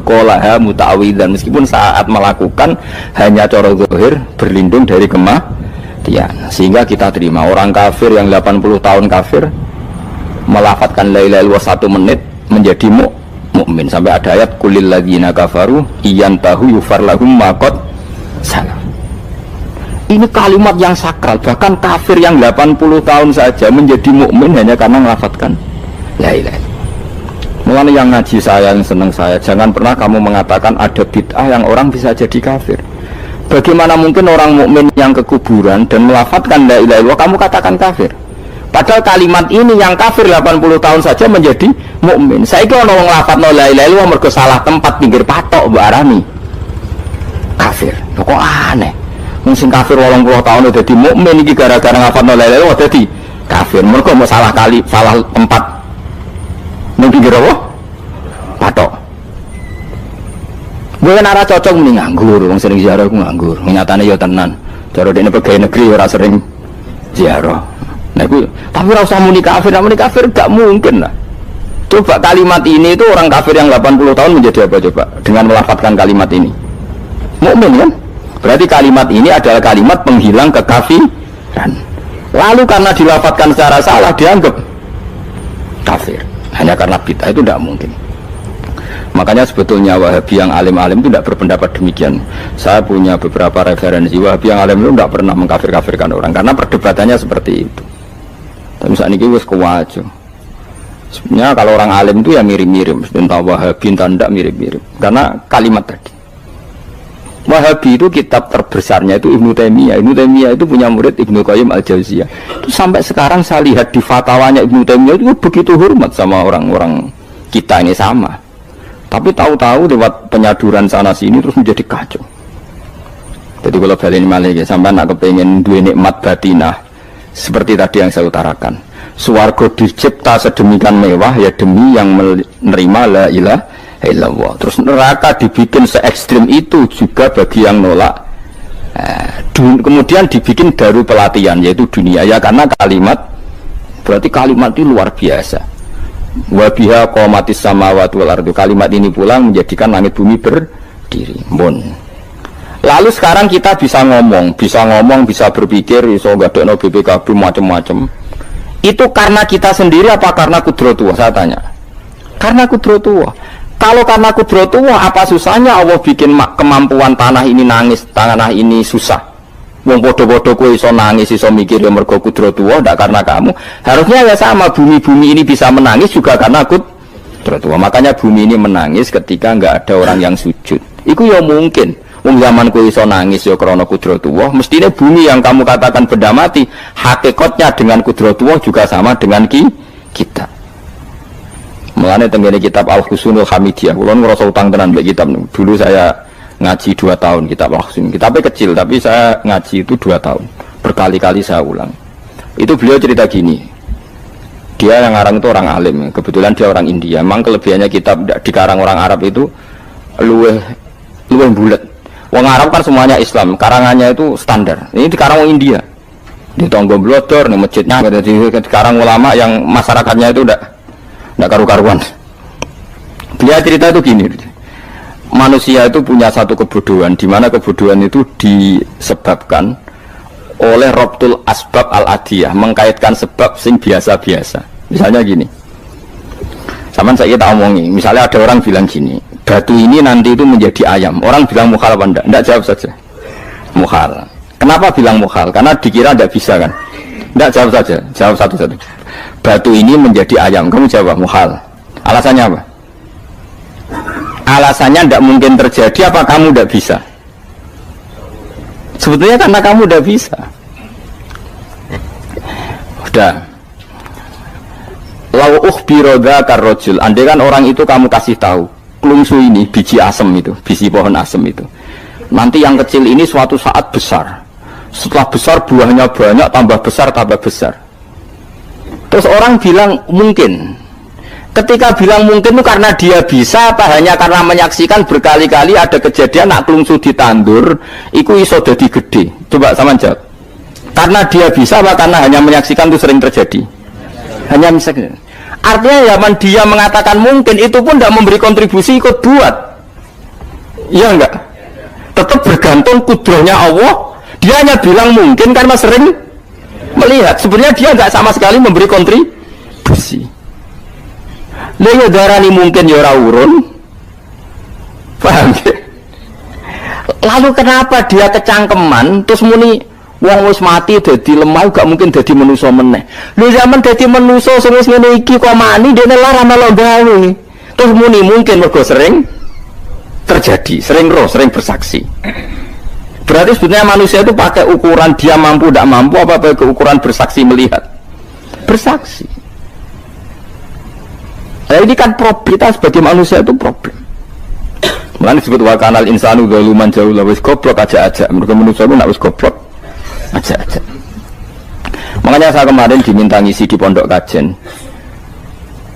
qolaha muta'awidzan, meskipun saat melakukan hanya cara zahir berlindung dari kematian. Sehingga kita terima orang kafir yang 80 tahun kafir melafadzkan la ilaha illallah 1 menit menjadi mukmin. Sampai ada ayat kulil ladzina kafaru iyantahu yufar lahum ma qad salaf. Ini kalimat yang sakral, bahkan kafir yang 80 tahun saja menjadi mukmin hanya karena melafadzkan la ilaha illallah. Mulanya yang ngaji saya, yang senang saya, jangan pernah kamu mengatakan ada bid'ah yang orang bisa jadi kafir. Bagaimana mungkin orang mukmin yang ke kuburan dan melafadzkan la ilaha illallah kamu katakan kafir? Padahal kalimat ini yang kafir 80 tahun saja menjadi mukmin. Saiki ana wong lafadzno la ilaha illallah mergo salah tempat pinggir patok mbok arani kafir. Kok aneh. Sing kafir 80 tahun dadi mukmin iki gara-gara ngafalno la ilaha illallah dadi kafir. Mergo mau salah kali, salah tempat. Ning pinggir apa? Patok. Mungkin arah cocok muni nganggur, wong sering ziarah ku nganggur. Nyatane ya tenan. Cara dene pegawai negeri ora sering ziarah. Nah iku tapi ora usah muni kafir gak mungkin lah. Coba kalimat ini itu orang kafir yang 80 tahun menjadi apa coba dengan melafadzkan kalimat ini? Mukmin kan? Berarti kalimat ini adalah kalimat penghilang kekafiran. Lalu karena dilafadzkan secara salah dianggap kafir. Hanya karena bid'ah itu tidak mungkin. Makanya sebetulnya Wahabi yang alim-alim itu tidak berpendapat demikian. Saya punya beberapa referensi Wahabi yang alim itu tidak pernah mengkafir-kafirkan orang karena perdebatannya seperti itu. Tapi saat ini wis kuwajo. Sebenarnya kalau orang alim itu ya mirip-mirip, entah Wahabi entah tidak mirip-mirip. Karena kalimat tadi. Wahabi itu kitab terbesarnya itu Ibnu Taimiyah. Ibnu Taimiyah itu punya murid Ibnu Qayyim Al-Jauziyah. Itu sampai sekarang saya lihat di fatwanya Ibnu Taimiyah itu begitu hormat sama orang-orang kita ini sama. Tapi tahu-tahu lewat penyaduran sana sini terus menjadi kacau. Jadi kalau balik ini malah sampai nak kepengen dua nikmat batinah seperti tadi yang saya utarakan. Swarga dicipta sedemikian mewah ya demi yang menerima la ilaha illallah. Terus neraka dibikin se ekstrim itu juga bagi yang nolak. Kemudian dibikin daru pelatihan yaitu dunia ya karena kalimat berarti kalimat itu luar biasa. Wa biha qamatis samawati wal ardu. Kalimat ini pula menjadikan langit bumi berdiri. Lalu sekarang kita bisa ngomong, bisa berpikir, bisa ngadekno BPKB macam-macam. Itu karena kita sendiri apa karena kudratullah? Saya tanya. Karena kudratullah. Kalau karena kudratullah, apa susahnya Allah bikin kemampuan tanah ini nangis, tanah ini susah. Wong podo-podo kowe iso nangis, iso mikir ya mergo kudratullah, ndak karena kamu. Harusnya ya sama, bumi-bumi ini bisa menangis juga karena kudratullah. Makanya bumi ini menangis ketika enggak ada orang yang sujud. Iku ya mungkin. Wong zaman kowe iso nangis ya krana kudratullah, mestine bumi yang kamu katakan benda mati, hakikatnya dengan kudratullah juga sama dengan kita. Mulane tenggene kitab Al-Husunul Hamidiyah, kula ngrasa utang tenan mbek kitab niku. Dulu saya ngaji 2 tahun kitab Al-Husun. Kitabnya kecil tapi saya ngaji itu 2 tahun. Berkali-kali saya ulang. Itu beliau cerita gini. Dia yang ngarang itu orang alim, kebetulan dia orang India. Memang kelebihannya kitab dikarang orang Arab itu luweh bulet. Wong Arab kan semuanya Islam, karangannya itu standar. Ini dikarang orang India. Di Tonggo Blodor, di masjidnya, dikarang ulama yang masyarakatnya itu udah karu-karuan. Beliau cerita itu gini, manusia itu punya satu kebodohan, di mana kebodohan itu disebabkan oleh robtul asbab al-adiyah, mengkaitkan sebab sing biasa-biasa. Misalnya gini, sama saya kita omongi, misalnya ada orang bilang gini, batu ini nanti itu menjadi ayam. Orang bilang mukhal apa enggak? Enggak, jawab saja. Mukhal. Kenapa bilang mukhal? Karena dikira enggak bisa kan? Enggak, jawab saja. Jawab satu-satu. Batu ini menjadi ayam. Kamu jawab mukhal. Alasannya apa? Alasannya tidak mungkin terjadi. Apa kamu tidak bisa? Sebetulnya karena kamu tidak bisa. Udah. Lau ukhbiro dzakar rajul. Andai kan orang itu kamu kasih tahu, klungsu ini biji asem itu, biji pohon asem itu. Nanti yang kecil ini suatu saat besar. Setelah besar buahnya banyak, tambah besar, tambah besar. Terus orang bilang mungkin. Ketika bilang mungkin itu karena dia bisa apa hanya karena menyaksikan berkali-kali ada kejadian nak klungsu ditandur iku iso dadi gede. Coba sama jawab. Karena dia bisa apa karena hanya menyaksikan itu sering terjadi? Hanya misalnya. Artinya zaman dia mengatakan mungkin itu pun tidak memberi kontribusi ikut buat. Iya enggak? Tetap bergantung kudrahnya Allah. Dia hanya bilang mungkin karena sering melihat. Sebenarnya dia enggak sama sekali memberi kontribusi. Lha darani mungkin ya ora urun. Paham ya? Lalu kenapa dia kecangkeman terus muni wong wis mati dadi lemah gak mungkin dadi manusa meneh. Lho zaman dadi manusa sing wis ngene iki kok mani dene lara melo gawe. Terus muni mungkin mergo sering terjadi, sering roh, sering bersaksi. Berarti sebenarnya manusia itu pakai ukuran dia mampu tidak mampu apa pakai ukuran bersaksi melihat. Bersaksi. Nah, ini kan problem kita sebagai manusia itu problem. Mulane disebut wa kanal insanu zaluman jahula wis goblok aja-aja. Mergo manusia itu nak wis goblok aja-aja. Makanya saya kemarin diminta ngisi di pondok kajen.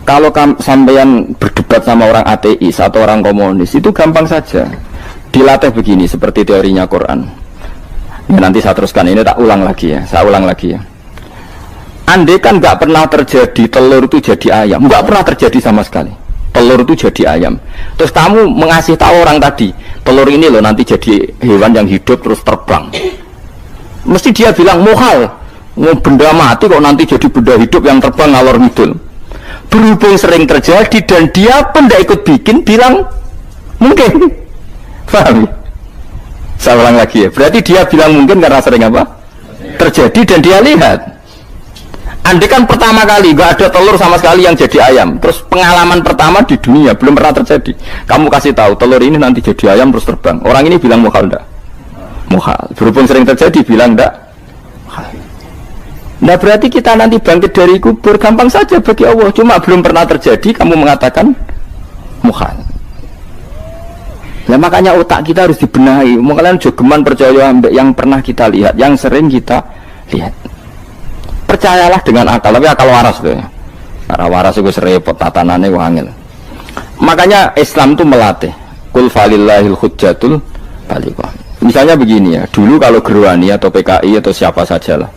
Kalau sampeyan berdebat sama orang ateis atau orang komunis itu gampang saja. Dilatih begini seperti teorinya Quran. Ya, nanti saya teruskan ini tak ulang lagi ya. Saya ulang lagi ya. Andai kan nggak pernah terjadi telur itu jadi ayam, nggak pernah terjadi sama sekali. Telur itu jadi ayam. Terus kamu mengasih tahu orang tadi, telur ini loh nanti jadi hewan yang hidup terus terbang. Mesti dia bilang muhal, benda mati kok nanti jadi benda hidup yang terbang ngalor ngidul. Berhubung sering terjadi dan dia pun tidak ikut bikin, bilang mungkin. Paham? Saya ulang lagi ya. Berarti dia bilang mungkin karena sering apa? Terjadi dan dia lihat. Andai kan pertama kali gak ada telur sama sekali yang jadi ayam, terus pengalaman pertama di dunia belum pernah terjadi. Kamu kasih tahu telur ini nanti jadi ayam terus terbang. Orang ini bilang muhal enggak? Muhal. Berhubung sering terjadi bilang enggak? Muhal. Nah berarti kita nanti bangkit dari kubur gampang saja bagi Allah. Cuma belum pernah terjadi kamu mengatakan muhal. Nah makanya otak kita harus dibenahi. Makanya jogeman percaya yang pernah kita lihat, yang sering kita lihat. Percayalah dengan akal, tapi akal waras tuh ya. Karena waras itu serepot tatanannya wangil. Makanya Islam itu melatih kul falillahil hujjatul balighah. Misalnya begini ya, dulu kalau Gerwani atau PKI atau siapa sajalah,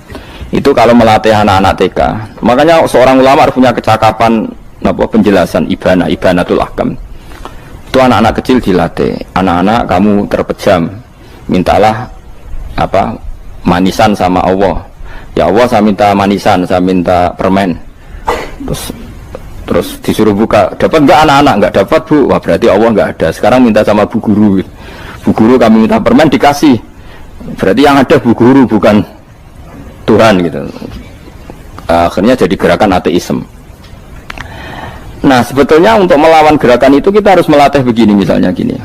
itu kalau melatih anak-anak TK, makanya seorang ulama harus punya kecakapan penjelasan ibanatul ahkam. Itu anak-anak kecil dilatih, anak-anak kamu terpejam, mintalah manisan sama Allah. Ya Allah saya minta manisan, saya minta permen. Terus disuruh buka, dapat enggak anak-anak? Enggak dapat bu, wah berarti Allah enggak ada. Sekarang minta sama bu guru. Bu guru kami minta permen dikasih. Berarti yang ada bu guru bukan Tuhan gitu. Akhirnya jadi gerakan ateisme. Nah sebetulnya untuk melawan gerakan itu kita harus melatih begini misalnya gini.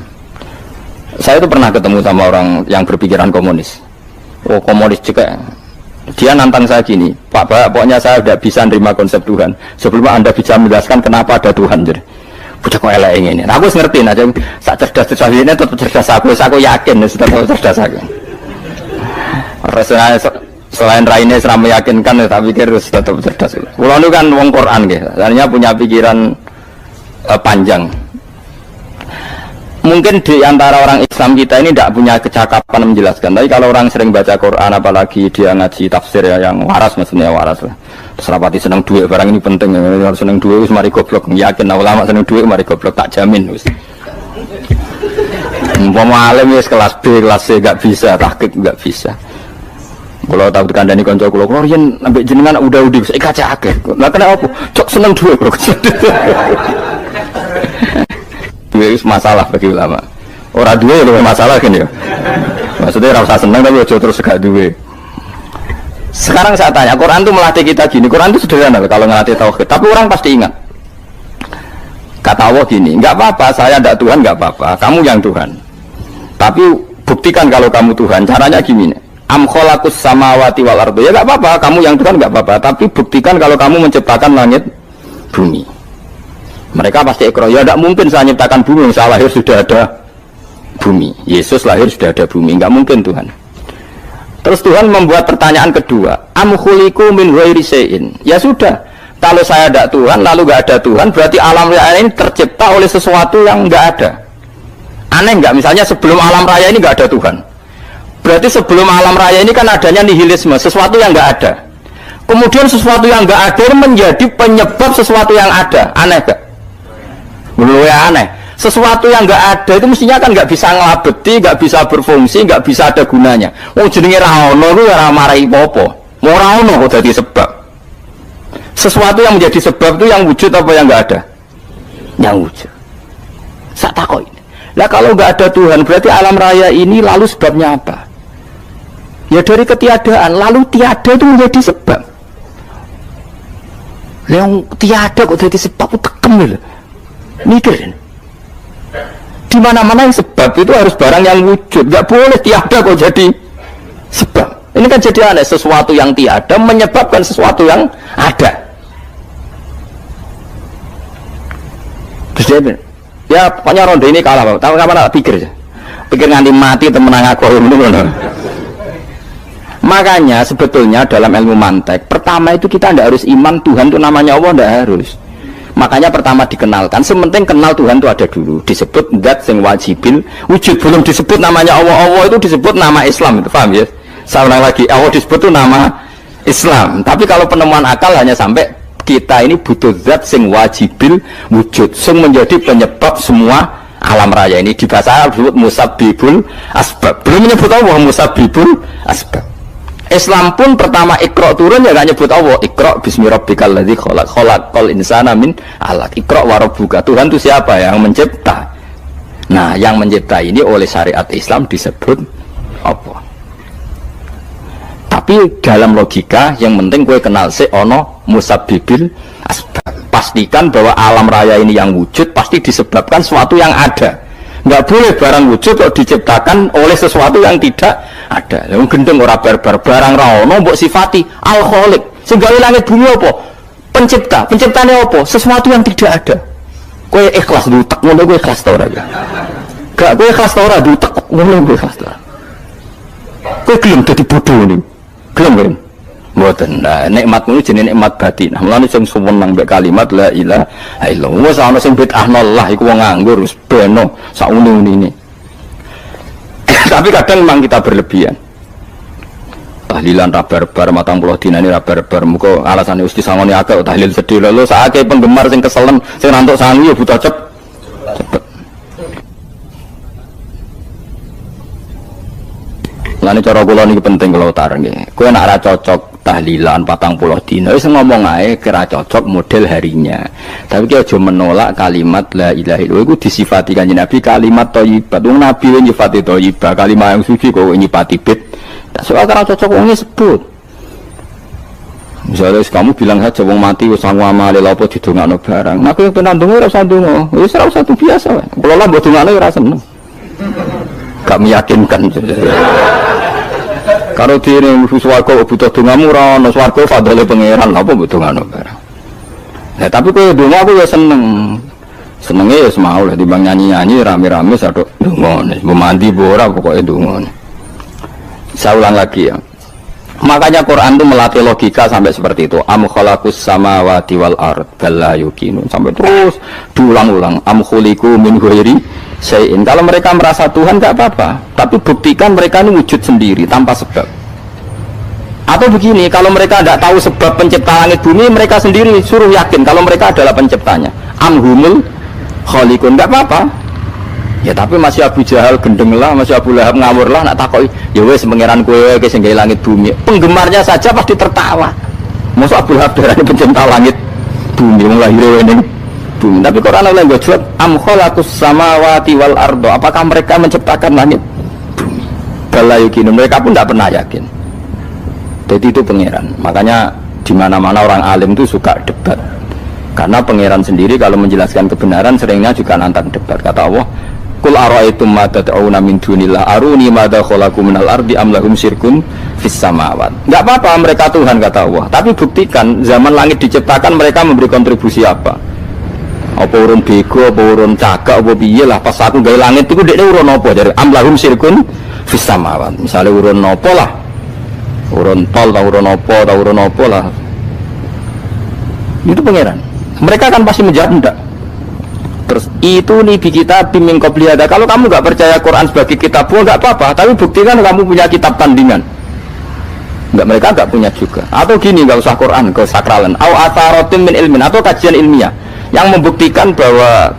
Saya itu pernah ketemu sama orang yang berpikiran komunis. Oh komunis juga. Dia nantang saya gini, Pak, pokoknya saya tidak bisa menerima konsep Tuhan sebelum Anda bisa menjelaskan kenapa ada Tuhan. Jadi, bocah kok elek ini. Nah, aku ngerti aja, sak cerdas ini tetap cerdas aku yakin, tetap cerdas aku. Rasanya selain raine seram meyakinkan, tak pikir tetap cerdas. Kulo itu kan wong Quran gitu, artinya punya pikiran panjang. Mungkin di antara orang Islam kita ini tidak punya kecakapan menjelaskan. Tapi kalau orang sering baca Quran, apalagi dia ngaji tafsir ya, yang waras maksudnya waras lah. Terus rapati seneng duit, barang ini penting. Harus seneng duit, mari goblok. Yakin ulama seneng duit, mari goblok, tak jamin. Umpama alim ya kelas B, kelas C gak bisa, tahqiq gak bisa. Kalau tahu dikandani konco kulo, kulo riyen ambek jenengan udah bisa kaca akeh. Lah kenapa? Cok seneng duit, bro. Itu masalah bagi ulama. Orang dua itu masalah kan ya. Maksudnya rasa senang tapi ojo terus gak duwe. Sekarang saya tanya, Quran itu melatih kita gini. Quran itu sederhana kalau ngelatih tauhid. Tapi orang pasti ingat. Kata Allah gini, nggak apa-apa, saya tidak Tuhan, nggak apa-apa. Kamu yang Tuhan. Tapi buktikan kalau kamu Tuhan. Caranya gini. Am khalaqus samawati wal ardo. Ya nggak apa-apa, kamu yang Tuhan nggak apa-apa. Tapi buktikan kalau kamu menciptakan langit, bumi. Mereka pasti ikrar, ya tidak mungkin saya menciptakan bumi, saya lahir sudah ada bumi. Yesus lahir sudah ada bumi, nggak mungkin Tuhan. Terus Tuhan membuat pertanyaan kedua, am khuliqu min ghairi syai'in. Ya sudah, kalau saya tidak Tuhan, lalu nggak ada Tuhan, berarti alam raya ini tercipta oleh sesuatu yang nggak ada. Aneh nggak? Misalnya sebelum alam raya ini nggak ada Tuhan, berarti sebelum alam raya ini kan adanya nihilisme, sesuatu yang nggak ada. Kemudian sesuatu yang nggak ada menjadi penyebab sesuatu yang ada. Aneh nggak? Menurut aneh. Sesuatu yang nggak ada itu mestinya kan nggak bisa ngelabeti, nggak bisa berfungsi, nggak bisa ada gunanya. Oh jenenge ra ono ku ora marai apa-apa. Mau ora ono kok dadi sebab. Sesuatu yang menjadi sebab itu yang wujud apa yang nggak ada? Yang wujud. Sak takoi. Lah kalau nggak ada Tuhan berarti alam raya ini lalu sebabnya apa? Ya dari ketiadaan, lalu tiada itu menjadi sebab. Yang tiada kok jadi sebab itu tekem lho. Mikir. Di mana-mana yang sebab itu harus barang yang wujud, nggak boleh tiada kok jadi sebab. Ini kan jadi aneh, sesuatu yang tiada menyebabkan sesuatu yang ada. Terus dia bilang, ya pokoknya ronde ini kalah, tahu kapan tak pikir aja, pikir nganti mati temenang aku ini. Makanya sebetulnya dalam ilmu mantek, pertama itu kita tidak harus iman Tuhan itu namanya Allah, tidak harus. Makanya pertama dikenalkan, sementing kenal Tuhan itu ada dulu. Disebut zat sing wajibil wujud, belum disebut namanya Allah. Allah itu disebut nama Islam, itu paham ya? Saya ulang lagi, Allah disebut itu nama Islam. Tapi kalau penemuan akal hanya sampai kita ini butuh zat sing wajibil wujud, sing menjadi penyebab semua alam raya ini. Di bahasa Arab disebut musabbibul asbab. Belum menyebut Allah musabbibul asbab. Islam pun pertama Iqra turun ya gak nyebut Allah. Iqra bismi rabbikal ladzi khalaq, khalaqal insana min 'alaq. Iqra wa rabbuka. Tuhan itu siapa? Yang mencipta. Nah, yang mencipta ini oleh syariat Islam disebut apa? Tapi dalam logika yang penting gue kenal si ono musabbibil asbab. Pastikan bahwa alam raya ini yang wujud pasti disebabkan sesuatu yang ada. Nggak boleh barang wujud kok diciptakan oleh sesuatu yang tidak ada. Yang gendeng ora barbar barang ra ono mbok sifati al khaliq. Sing gawe langit bumi apa? Pencipta. Penciptane apa? Sesuatu yang tidak ada. Kowe ikhlas dutek ngono kowe ikhlas ta ora ya? Gak kowe ikhlas ta ora dutek ngono kowe ikhlas ta. Kowe gelem dadi bodoh niku. Gelem kowe. Mboten. Nah, nikmat niku jenenge nikmat batin. Mulane sing suwenang mbek kalimat la ilaha illallah. Wes ana sing bid'ahnallah iku wong nganggur wis beno sak uni-unine. Tapi kadang memang kita berlebihan. Tahlilan rabar-bar matang puluh dina ini rabar-bar muka alasannya usti sangoni akal tahlil sedih lalu saatnya penggemar sing keselen sing rantuk sangi ya butuh cepet. Lani cara kula niki penting kalau tareng nggih. Kowe nek ora cocok tahlilan 40 dina wis ngomong ae kira cocok model harinya. Tapi ki aja menolak kalimat la ilaha illallah iku disifati Kanjeng Nabi kalimat thayyibah. Wong Nabi nyifati thayyibah, kalimat yang suci kok nyifati bid. Tak soal kira cocok wong sebut. Misalnya kamu bilang saja wong mati wis sangu amale lha apa didongakno barang. Nah kowe penan donga ora usah donga. Wis ora usah biasa wae. Kula lah mbok dongakno ora seneng. Gak meyakinkan. Kalau diri musuh swarga butuh dongamu ora ono swarga fadhole pangeran apa mbok dongano barang. Nah tapi kowe donga aku ya seneng. Senenge ya semau lah dibang nyanyi-nyanyi rame-rame sadok donga. Mbok mandi ora pokoke donga. Saya ulang lagi ya. Makanya Quran itu melatih logika sampai seperti itu. Am khalaqus samawati wal ard bal la yuqinun sampai terus diulang-ulang. Am khuliqu min ghairi syai'in. Kalau mereka merasa Tuhan enggak apa-apa, tapi buktikan mereka ini wujud sendiri tanpa sebab. Atau begini, kalau mereka tidak tahu sebab pencipta langit bumi, mereka sendiri suruh yakin kalau mereka adalah penciptanya. Am humul khaliqun enggak apa-apa. Ya tapi masih Abu Jahal gendeng lah, masih Abu Lahab ngawur lah, nak takoi ya wes pangeran kowe ke sing gawe langit bumi. Penggemarnya saja pasti tertawa. Masa Abu Lahab darane pencipta langit bumi wong lahir ning bumi. Tapi Quran oleh nggo jawab am khalaqus samawati wal ardo. Apakah mereka menciptakan langit bumi? Bala yakin mereka pun tidak pernah yakin. Jadi itu pangeran. Makanya di mana-mana orang alim itu suka debat. Karena pangeran sendiri kalau menjelaskan kebenaran seringnya juga nantang debat. Kata Allah, Qul ara'aytum ma tad'una min dunillah aruni madza khalaqu minal ardi am lahum syirkun fis samawat. Enggak apa-apa mereka Tuhan kata Allah, tapi buktikan zaman langit diciptakan mereka memberi kontribusi apa? Apa urun bego, apa urun cagak, apa piye lah pas aku gawe langit iku dekne urun apa jare am lahum syirkun fis samawat. Misale urun apa lah? Urun tol ta urun apa lah. Itu pangeran. Mereka kan pasti menjawab enggak. Terus itu nih di kitab bimbing qobliyada. Kalau kamu nggak percaya Quran sebagai kitab pun nggak apa-apa, tapi buktikan kamu punya kitab tandingan. Nggak, mereka nggak punya juga. Atau gini, nggak usah Quran, kesakralan. Au atharotim min ilmin, atau kajian ilmiah yang membuktikan bahwa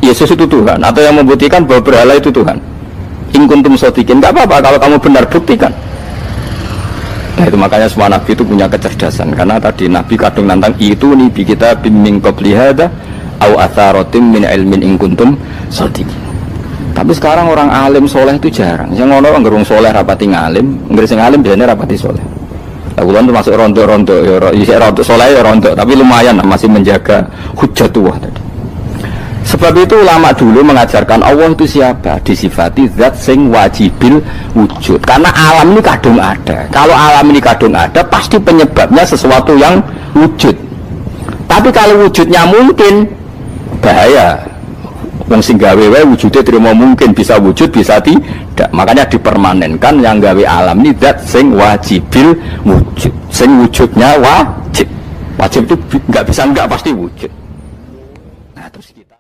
Yesus itu Tuhan, atau yang membuktikan bahwa berhala itu Tuhan. In kuntum shodiqin, nggak apa-apa kalau kamu benar, buktikan. Nah itu makanya semua nabi itu punya kecerdasan, karena tadi nabi kadang nantang itu nih bi kita min qabli hada au atharatim min ilmin in kuntum shodiqin. Tapi sekarang orang alim soleh itu jarang. Yang orang gerung soleh rapati ngalim, nggak ngalim biasanya rapati soleh. Bulan itu masuk rontok-rontok, ya rontok soleh ya rontok, tapi lumayan masih menjaga hujjatullah tadi. Sebab itu ulama dulu mengajarkan Allah itu siapa? Disifati zat sing wajibil wujud. Karena alam ini kadung ada. Kalau alam ini kadung ada, pasti penyebabnya sesuatu yang wujud. Tapi kalau wujudnya mungkin, bahaya. Wong sing gawe wae wujudnya terima mungkin, bisa wujud bisa tidak. Makanya dipermanenkan yang gawe alam ini zat sing wajibil wujud. Sing wujudnya wajib. Wajib itu nggak bisa nggak, pasti wujud.